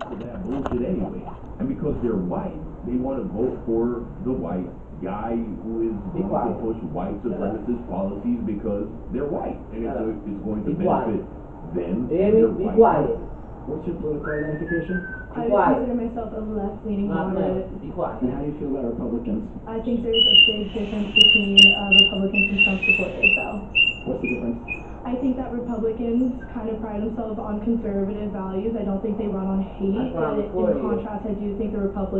into that bullshit anyway. And because they're white, they want to vote for the white guy who is going to push white supremacist policies because they're white. And it's going to benefit them. Be quiet. What's your political identification? I would consider myself a left-leaning moderate. Be quiet. And how do you feel about Republicans? I think there's a big difference between Republicans and Trump supporters, though. What's the difference? I think that Republicans kind of pride themselves on conservative values. I don't think they run on hate, but in contrast, I do think the Trump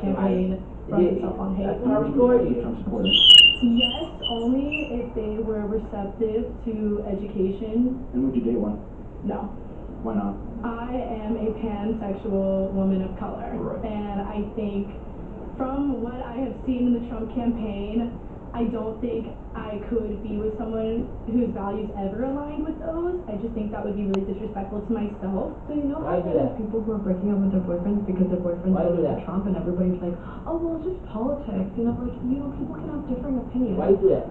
campaign runs itself on hate. Trump supporters? Yes, only if they were receptive to education. And would you date one? No. Why not? I am a pansexual woman of color, and I think from what I have seen in the Trump campaign, I don't think I could be with someone whose values ever aligned with those. I just think that would be really disrespectful to myself. So you know how there's people who are breaking up with their boyfriends because their boyfriends voted for Trump, and everybody's like, oh, well, it's just politics. You know, like, people can have different opinions. Why you do that?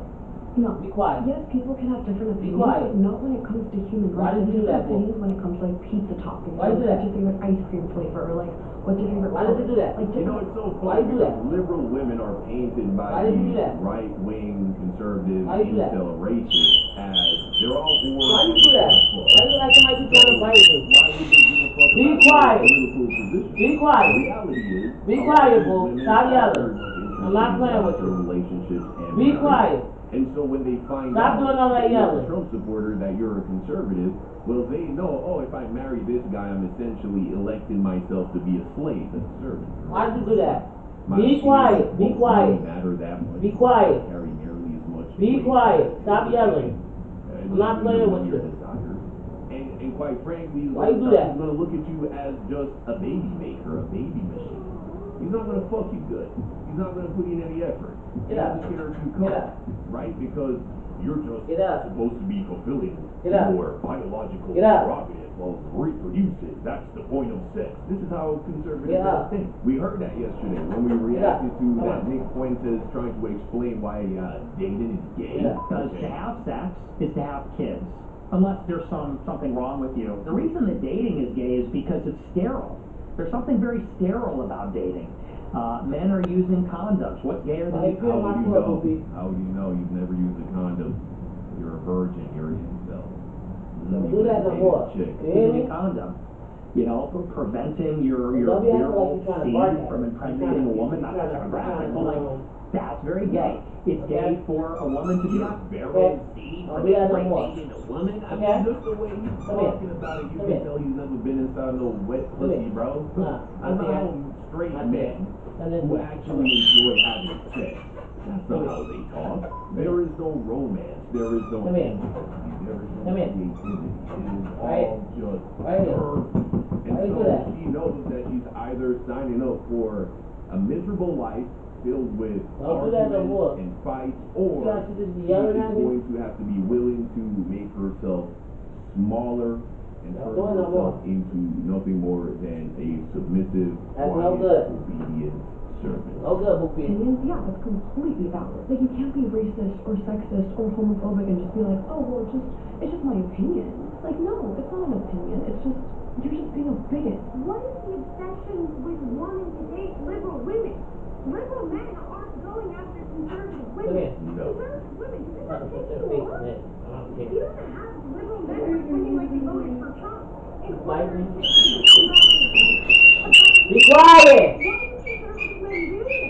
No. Be quiet. Yes, people can have different opinions, quiet. but not when it comes to human Why rights. did you do that, Opinions when it comes to like pizza toppings. Why did you do that? What's your favorite ice cream flavor? Or like, what's your favorite? Why did you do that? Like, You know, it's so Why funny you do because that? liberal women are painted Why by did you do these that? right-wing conservative Why you do that? incel racists as they're all for. Why you do that? Why you like somebody trying to fight me? Why would they give a fuck Be about quiet. political position? Be quiet. The reality is, Be a lot quiet, of these boo. women Stop are yelling. very much I'm not interested in playing with long-term you. relationships and Be marriage. quiet. And so when they find Stop out doing all that you're yelling. a Trump supporter, that you're a conservative, well, they know, oh, if I marry this guy, I'm essentially electing myself to be a slave and a servant. Why'd you do that? My Be quiet. Be feelings quiet. don't matter that much. Be quiet. They carry nearly as much Be weight. quiet. Stop yelling. And I'm not playing with your you. desires. And quite frankly, Why you do that? he's going to look at you as just a baby maker, a baby machine. He's not going to fuck you good. He's not going to put in any effort. Get out. He's care if you Get come, out. right? Because you're just Get out. supposed to be fulfilling Get out. your biological Get out. prerogative of reproducing. That's the point of sex. This is how conservatives Get out. think. We heard that yesterday when we reacted to that Nick Fuentes trying to explain why dating is gay. Because to have sex is to have kids, unless there's something wrong with you. The reason that dating is gay is because it's sterile. There's something very sterile about dating. Men are using condoms. What's gayer than you? How do you know you've never used a condom? You're a virgin. You're an incel. Don't do that no more. You hear Using me? a condom. You know, preventing your Don't be acting virile like you're trying to seed bargain. from impregnating a woman. Not You're such a trying to graphic, but bargain. like, that's very gay. It's gay for a woman to be Your like, virile seed Don't from do that no more. impregnating a woman? I Okay. mean, just the way he's Come here. talking about it, you Come can here. tell he's never been inside no wet Come pussy, here. bro. Nah, I know okay. straight Not men there. who actually enjoy having sex. That's not how they talk. There is no romance. There is no Come here. intimacy. There is no Come here. creativity. It is Right. all just Right here. her. And Why you so do that? she knows that she's either signing up for a miserable life filled with Don't do that no more. arguments and fights, or You have to just be she yelling is at me? going to have to be willing to make herself smaller and Don't turn do it no herself more. into nothing more than a submissive, That's no quiet, good. obedient servant. No good, Hoopy. opinions, yeah, that's completely valid. Like, you can't be racist or sexist or homophobic and just be like, oh, well, it's just my opinion. Like, no, it's not an opinion. It's just, you're just being a bigot. What is the obsession with wanting to date liberal women? Liberal men aren't going after conservative Come women. here. No. Conservative women, does it Not not to put take their too face long? in it. I don't You care. don't have liberal men pretending like they voted for Trump in Like order me? to Be quiet! why do conservative men do this?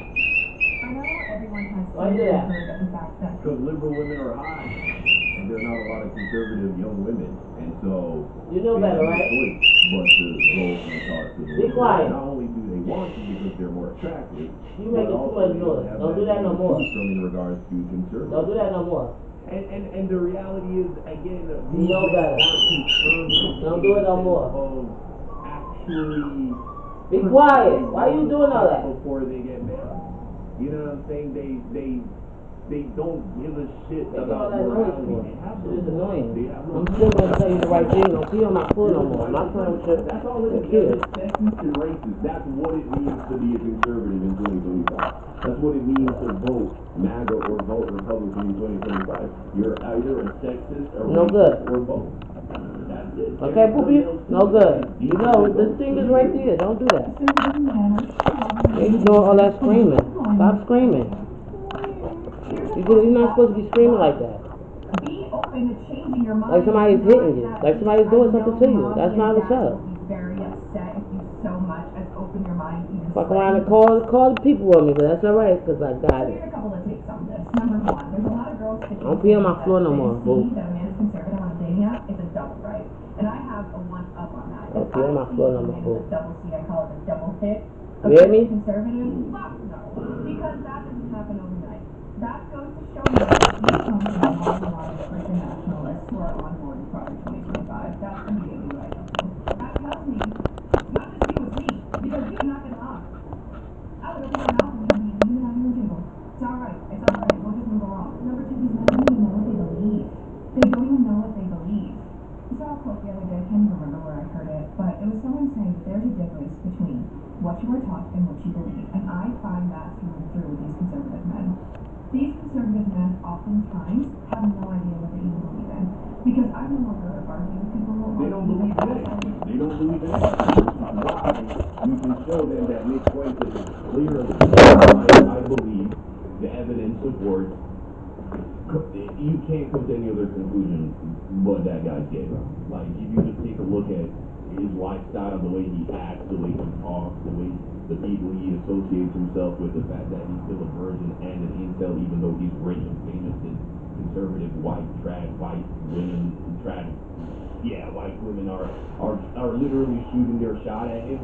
I know everyone has Why do that? the fact that Because liberal women are hot, and there are not a lot of conservative young women, and so You know they better, have no right? choice but to go and talk to them. Be quiet. Not only do they want to because they're more attractive, You but making too also much they noise. have Don't do that no thing more. to from in regards to conservative. Don't do that no more. And the reality is, again, You know better. Don't do it no more. Of actually Be quiet. Why you doing all that? before they get married? You know what I'm saying? They don't give a shit Making all about that noise morality. for. They have Shit is no- annoying. They have no I'm still gonna tell you the right thing. Don't pee on my foot no more. I'm not playing with shit. That's all it is. Kid. It's sexist and racist. That's what it means to be a conservative in 2025. That's what it means to vote MAGA or vote Republican in 2025. You're either a sexist or No racist good. or both. That's that's it. Okay, Poopy? No good. You know, the thing is right there. Don't do that. You're doing all that screaming. Stop screaming. You're not supposed to be screaming like that. Be open to changing your mind. Like somebody's hitting you. Like somebody's doing something to you. That's not what's up. Very upset if you so much as open your mind even Fuck around and call the people on me, but that's alright, because I got it. Here's a couple of takes on this. Number one, there's a lot of girls that Don't pee on my floor no more, boo. that a man is conservative on a dating app is a double, right? And I have a one up on that. Don't pee on my floor no more, boo. Double C, I call it the double hit. You hear me? Conservative? Fuck no. Because that doesn't happen overnight. That goes to show you that you come from a lot of Christian nationalists who are on board with Project 2025. That's immediately what I come to. That tells me it's not just you, it's me. Because you're not gonna lie. I would open my mouth and be even at your table. It's alright. It's alright. What doesn't go wrong? Number two, these men don't even know what they believe. They don't even know what they believe. I saw a quote the other day, I can't even remember where I heard it, but it was someone saying that there's a difference between what you are taught and what you believe. And I find that through and through with these conservative men. These conservative men oftentimes have no idea what they even believe in. Because I no longer argue with people. They don't believe in it. They don't believe in it. Why? You can show them that Nick Fuentes is clearly, I believe, the evidence supports. You can't come to any other conclusion but that guy's gay. Like, if you just take a look at his lifestyle, the way he acts, the way he talks, the way the people he associates himself with, the fact that he's still a virgin and an incel, even though he's rich and famous and conservative, white women are literally shooting their shot at him.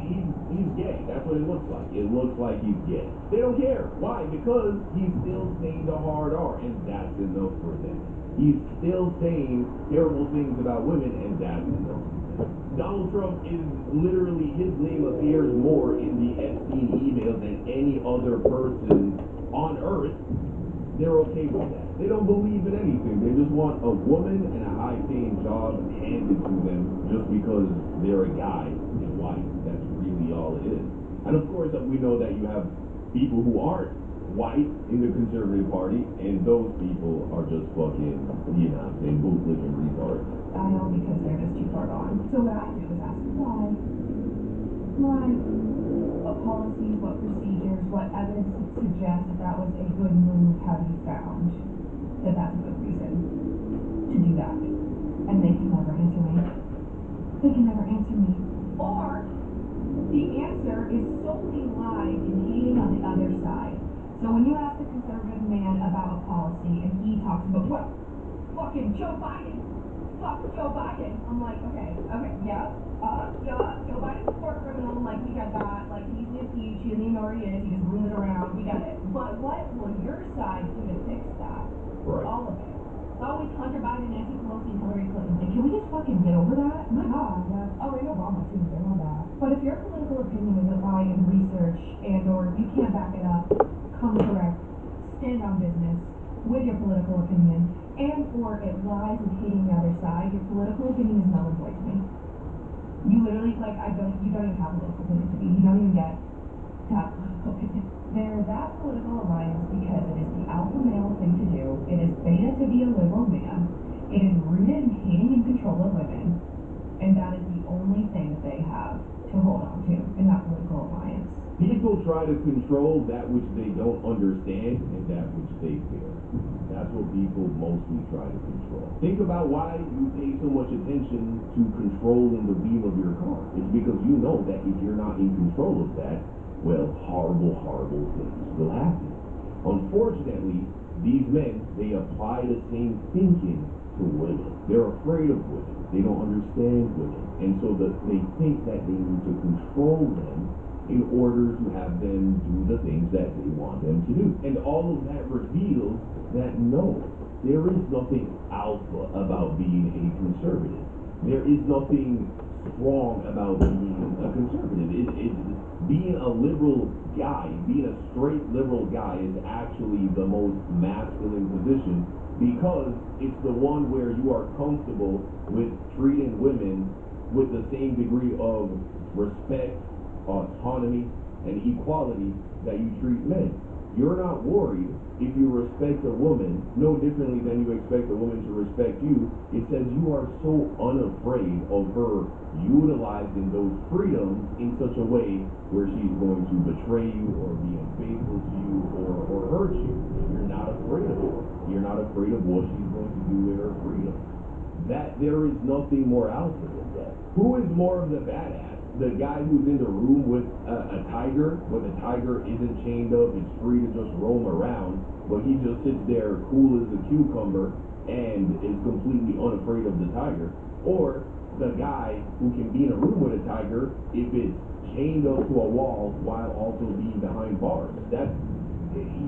He's gay. That's what it looks like. It looks like he's gay. They don't care. Why? Because he's still saying the hard R, and that's enough for them. He's still saying terrible things about women, and that's enough. Donald Trump is literally, his name appears more in the Epstein emails than any other person on earth. They're okay with that. They don't believe in anything. They just want a woman and a high-paying job handed to them just because they're a guy and white. That's really all it is. And of course, we know that you have people who aren't white in the conservative party, and those people are just fucking, bootlick and retards. I know, because they're just too far gone. So what I do is ask why. Why? What policies, what procedures, what evidence suggests that was a good move have you found that that's a good reason to do that? And they can never answer me. They can never answer me. Or the answer is solely lied in hating on the other side. So when you ask a conservative man about a policy and he talks about what? Fucking Joe Biden. Fuck Joe Biden. I'm like, okay, yeah, Joe Biden's a court criminal, like, we got that, like, he's impeached, he doesn't even know where he is, he just roams around, we got it. But what will your side do to fix that? Right. All of it. It's always Hunter Biden, Nancy Pelosi, and Hillary Clinton. Like, can we just fucking get over that? My God, yeah. Oh, and Obama, too, they're all bad. But if your political opinion isn't lying in research, and or you can't back it up, come correct, stand on business with your political opinion, and or it lies in hating the other side, your political opinion is null and void to me. You literally, like, you don't even have a political opinion to me. You don't even get to have a political opinion. They're that political alliance because it is the alpha male thing to do. It is beta to be a liberal man. It is rooted in hating and control of women. And that is the only thing that they have to hold on to in that political alliance. People try to control that which they don't understand and that which they fear. That's what people mostly try to control. Think about why you pay so much attention to controlling the wheel of your car. It's because you know that if you're not in control of that, well, horrible, horrible things will happen. Unfortunately, these men, they apply the same thinking to women. They're afraid of women. They don't understand women. And so they think that they need to control them in order to have them do the things that they want them to do. And all of that reveals that no, there is nothing alpha about being a conservative. There is nothing strong about being a conservative. Being a liberal guy, being a straight liberal guy is actually the most masculine position because it's the one where you are comfortable with treating women with the same degree of respect, autonomy, and equality that you treat men. you're not worried if you respect a woman no differently than you expect a woman to respect you. It says you are so unafraid of her utilizing those freedoms in such a way where she's going to betray you or be unfaithful to you or hurt you. You're not afraid of her. You're not afraid of what she's going to do with her freedom. That there is nothing more alpha than that. Who is more of the badass? The guy who's in the room with a tiger, but the tiger isn't chained up, it's free to just roam around, but he just sits there cool as a cucumber and is completely unafraid of the tiger. Or the guy who can be in a room with a tiger if it's chained up to a wall while also being behind bars.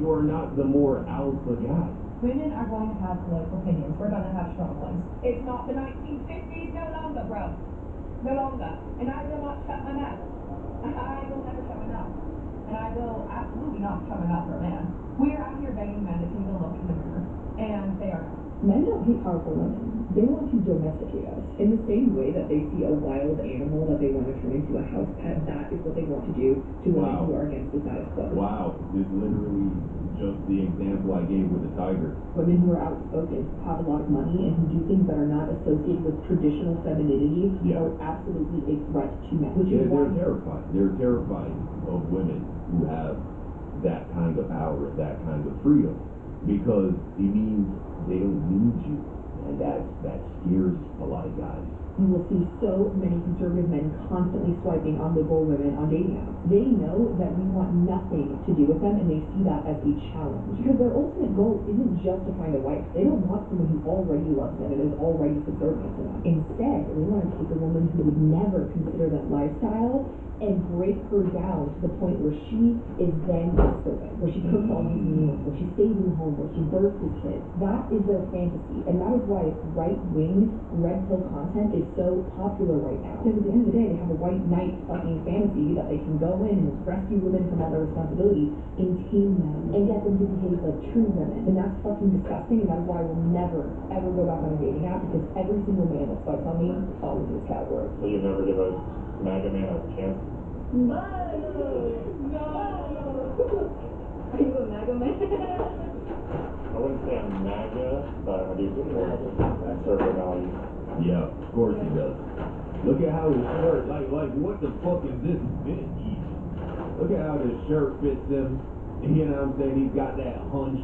You're not the more alpha guy. Women are going to have political opinions. We're going to have strong ones. It's not the 1950s no longer, bro. No longer. And I will not shut my mouth. I will never shut my mouth. And I will absolutely not shut my mouth for a man. We are out here begging men to take a look in the mirror. And they are not. Men don't hate powerful women. They want to domesticate us. In the same way that they see a wild animal that they want to turn into a house pet, that is what they want to do to women who are against the status quo. Wow, this is literally just the example I gave with the tiger. Women who are outspoken, have a lot of money, and who do things that are not associated with traditional femininity are absolutely a threat to men. They're terrified. They're terrified of women who have that kind of power, that kind of freedom, because it means they don't need you. And that scares a lot of guys. You will see so many conservative men constantly swiping on liberal women on dating apps. They know that we want nothing to do with them, and they see that as a challenge. Because their ultimate goal isn't just to find a wife. They don't want someone who already loves them and is already subservient to them. Instead, they want to take a woman who would never consider that lifestyle and break her down to the point where she is then a servant, where she cooks all these meals, where she stays in home, where she births his kids. That is their fantasy, and that is why right-wing, red pill content is so popular right now. Because at the end of the day, they have a white knight fucking fantasy that they can go in and rescue women from all their responsibilities and tame them and get them to behave like true women. And that's fucking disgusting, and that is why I will never, ever go back on a dating app, because every single man that swipes on me falls into this category. So you never give a MAGA man a chance? No! Are you a MAGA man? I wouldn't say I'm MAGA, but I do support conservative values. Yeah, of course he does. Look at how his shirt, like what the fuck is this bitch? Look at how his shirt fits him. You know what I'm saying? He's got that hunch